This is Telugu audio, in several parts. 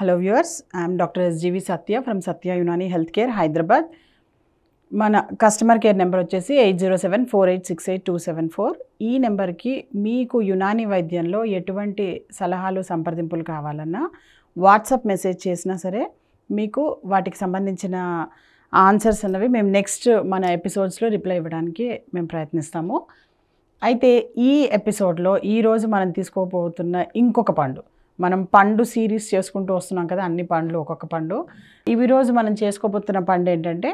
Hello viewers, I am Dr. SGV Satya from Satya Unani Healthcare, Hyderabad. మన కస్టమర్ కేర్ నెంబర్ వచ్చేసి 8074868274. ఈ నెంబర్కి మీకు యునాని వైద్యంలో ఎటువంటి సలహాలు సంప్రదింపులు కావాలన్నా వాట్సాప్ మెసేజ్ చేసినా సరే మీకు వాటికి సంబంధించిన ఆన్సర్స్ అన్నవి మేము నెక్స్ట్ మన ఎపిసోడ్స్లో రిప్లై ఇవ్వడానికి మేము ప్రయత్నిస్తాము. అయితే ఈ ఎపిసోడ్లో ఈరోజు మనం తీసుకోబోతున్న ఇంకొక పండు, మనం పండు సిరీస్ చేసుకుంటూ వస్తున్నాం కదా, అన్ని పండ్లు ఒక్కొక్క పండు. ఈరోజు మనం చేసుకోబోతున్న పండు ఏంటంటే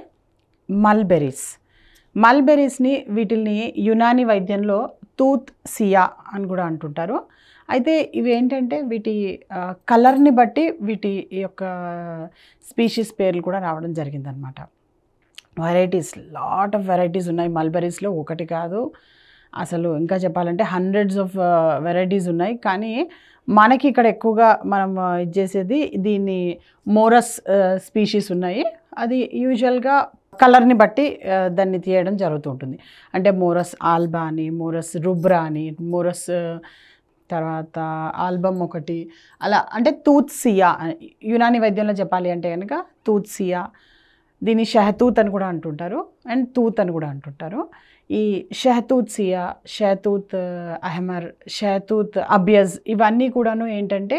మల్బెరీస్ని వీటిని యునాని వైద్యంలో తూత్ సియా అని కూడా అంటుంటారు. అయితే ఇవి ఏంటంటే వీటి కలర్ని బట్టి వీటి యొక్క స్పీషీస్ పేర్లు కూడా రావడం జరిగిందనమాట. వెరైటీస్, లాట్ ఆఫ్ వెరైటీస్ ఉన్నాయి మల్బెరీస్లో, ఒకటి కాదు అసలు, ఇంకా చెప్పాలంటే హండ్రెడ్స్ ఆఫ్ వెరైటీస్ ఉన్నాయి. కానీ మనకి ఇక్కడ ఎక్కువగా మనం ఇది చేసేది దీన్ని మోరస్ స్పీషీస్ ఉన్నాయి. అది యూజువల్గా కలర్ని బట్టి దాన్ని తీయడం జరుగుతూ ఉంటుంది. అంటే మోరస్ ఆల్బా అని, మోరస్ రుబ్రా అని, మోరస్ తర్వాత ఆల్బమ్ ఒకటి, అలా. అంటే తూత్ సియా యునాని వైద్యంలో చెప్పాలి అంటే కనుక తూత్ సియా, దీన్ని షహతూత్ అని కూడా అంటుంటారు అండ్ తూత్ అని కూడా అంటుంటారు. ఈ షహతూత్ సియా, షహతూత్ అహమర్, షహతూత్ అబ్యజ్ ఇవన్నీ కూడాను ఏంటంటే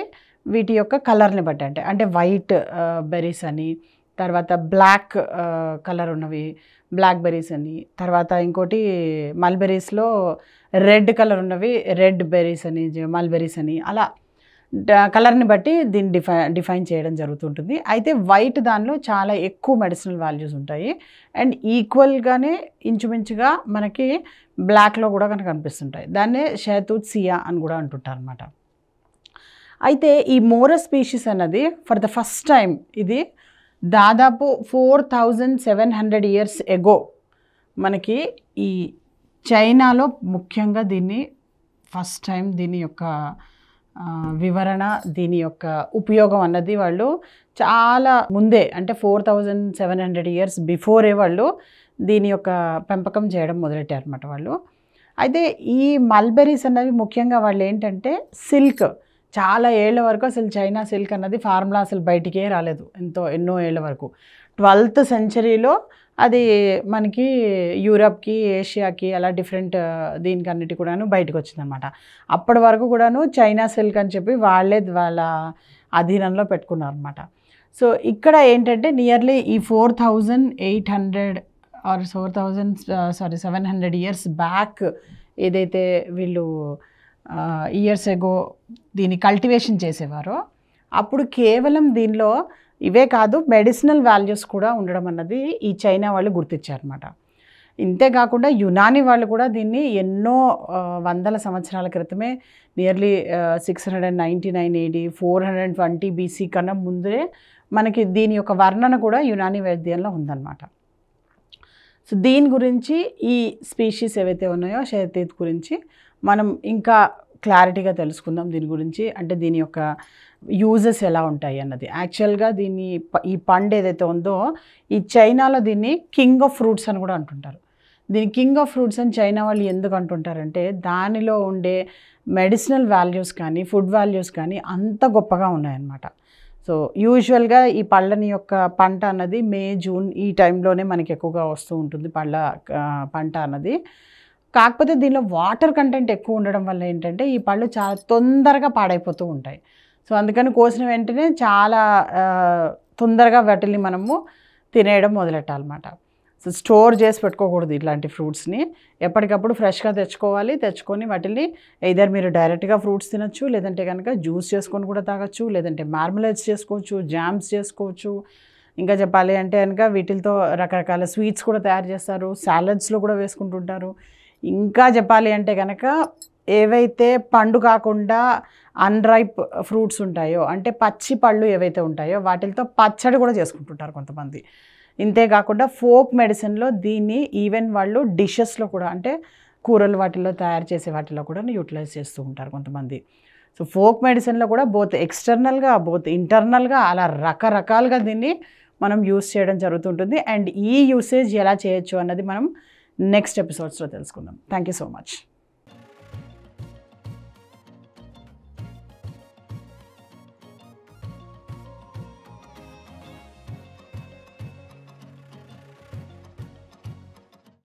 వీటి యొక్క కలర్ని బట్టి, అంటే వైట్ బెర్రీస్ అని, తర్వాత బ్లాక్ కలర్ ఉన్నవి బ్లాక్ బెర్రీస్ అని, తర్వాత ఇంకోటి మల్బెరీస్లో రెడ్ కలర్ ఉన్నవి రెడ్ బెర్రీస్ అని, మల్బెరీస్ అని, అలా కలర్ని బట్టి దీన్ని డిఫైన్ చేయడం జరుగుతుంటుంది. అయితే వైట్ దానిలో చాలా ఎక్కువ మెడిసినల్ వాల్యూస్ ఉంటాయి అండ్ ఈక్వల్గానే ఇంచుమించుగా మనకి బ్లాక్లో కూడా కనుక కనిపిస్తుంటాయి. దాన్నే షహతూత్ సియా అని కూడా అంటుంటారు అనమాట. అయితే ఈ మోరస్ స్పీషీస్ అన్నది ఫర్ ద ఫస్ట్ టైం ఇది దాదాపు 4700 years ఎగో మనకి ఈ చైనాలో ముఖ్యంగా దీన్ని ఫస్ట్ టైం దీని యొక్క వివరణ, దీని యొక్క ఉపయోగం అన్నది వాళ్ళు చాలా ముందే, అంటే 4700 years బిఫోరే వాళ్ళు దీని యొక్క పెంపకం చేయడం మొదలెట్టారు అన్నమాట వాళ్ళు. అయితే ఈ మల్బెరీస్ అన్నవి ముఖ్యంగా వాళ్ళు ఏంటంటే సిల్క్, చాలా ఏళ్ల వరకు అసలు చైనా సిల్క్ అన్నది ఫార్ములా అసలు బయటికే రాలేదు, ఎన్నో ఏళ్ల వరకు. 12th centuryలో అది మనకి యూరప్కి, ఏషియాకి అలా డిఫరెంట్ దీనికి అన్నిటి కూడాను బయటకు వచ్చిందనమాట. అప్పటి వరకు కూడాను చైనా సిల్క్ అని చెప్పి వాళ్ళే వాళ్ళ అధీనంలో పెట్టుకున్నారు అనమాట. సో ఇక్కడ ఏంటంటే నియర్లీ ఈ 700 years బ్యాక్ ఏదైతే వీళ్ళు ఇయర్స్ ఎగో దీన్ని కల్టివేషన్ చేసేవారో అప్పుడు కేవలం దీనిలో ఇవే కాదు మెడిసినల్ వాల్యూస్ కూడా ఉండడం అన్నది ఈ చైనా వాళ్ళు గుర్తించారన్నమాట. ఇంతేకాకుండా యునాని వాళ్ళు కూడా దీన్ని ఎన్నో వందల సంవత్సరాల క్రితమే, నియర్లీ 699 AD 420 BC కన్నా ముందే మనకి దీని యొక్క వర్ణన కూడా యునాని వైద్యంలో ఉందన్నమాట. సో దీని గురించి, ఈ స్పీషీస్ ఏవైతే ఉన్నాయో షహతూత్ గురించి మనం ఇంకా క్లారిటీగా తెలుసుకుందాం దీని గురించి. అంటే దీని యొక్క యూజెస్ ఎలా ఉంటాయి అన్నది. యాక్చువల్గా దీన్ని ఈ పండు ఏదైతే ఉందో ఈ చైనాలో దీన్ని కింగ్ ఆఫ్ ఫ్రూట్స్ అని కూడా అంటుంటారు. దీన్ని కింగ్ ఆఫ్ ఫ్రూట్స్ అని చైనా వాళ్ళు ఎందుకు అంటుంటారంటే దానిలో ఉండే మెడిసినల్ వాల్యూస్ కానీ ఫుడ్ వాల్యూస్ కానీ అంత గొప్పగా ఉన్నాయన్నమాట. సో యూజువల్గా ఈ పళ్ళని యొక్క పంట అన్నది మే, జూన్ ఈ టైంలోనే మనకి ఎక్కువగా వస్తూ ఉంటుంది పంట అన్నది. కాకపోతే దీనిలో వాటర్ కంటెంట్ ఎక్కువ ఉండడం వల్ల ఏంటంటే ఈ పళ్ళు చాలా తొందరగా పాడైపోతూ ఉంటాయి. సో అందుకని కోసిన వెంటనే చాలా తొందరగా వాటిని మనము తినేయడం మొదలెట్టాలన్నమాట. సో స్టోర్ చేసి పెట్టుకోకూడదు ఇట్లాంటి ఫ్రూట్స్ని, ఎప్పటికప్పుడు ఫ్రెష్గా తెచ్చుకొని వాటిని ఎయిదర్ మీరు డైరెక్ట్గా ఫ్రూట్స్ తినచ్చు, లేదంటే కనుక జ్యూస్ చేసుకొని కూడా తాగొచ్చు, లేదంటే మార్మలేడ్స్ చేసుకోవచ్చు, జామ్స్ చేసుకోవచ్చు. ఇంకా చెప్పాలి అంటే కనుక వీటితో రకరకాల స్వీట్స్ కూడా తయారు చేస్తారు, సాలడ్స్లో కూడా వేసుకుంటుంటారు. ఇంకా చెప్పాలి అంటే కనుక ఏవైతే పండు కాకుండా అన్రైప్ ఫ్రూట్స్ ఉంటాయో, అంటే పచ్చి పళ్ళు ఏవైతే ఉంటాయో వాటితో పచ్చడి కూడా చేసుకుంటుంటారు కొంతమంది. ఇంతేకాకుండా ఫోక్ మెడిసిన్లో దీన్ని ఈవెన్ వాళ్ళు డిషెస్లో కూడా, అంటే కూరలు వాటిల్లో తయారు చేసే వాటిలో కూడా యూటిలైజ్ చేస్తూ ఉంటారు కొంతమంది. సో ఫోక్ మెడిసిన్లో కూడా బోత్ ఎక్స్టర్నల్గా బోత్ ఇంటర్నల్గా అలా రకరకాలుగా దీన్ని మనం యూస్ చేయడం జరుగుతుంటుంది. అండ్ ఈ యూసేజ్ ఎలా చేయొచ్చు అన్నది మనం నెక్స్ట్ ఎపిసోడ్స్లో తెలుసుకుందాం. Thank you so much.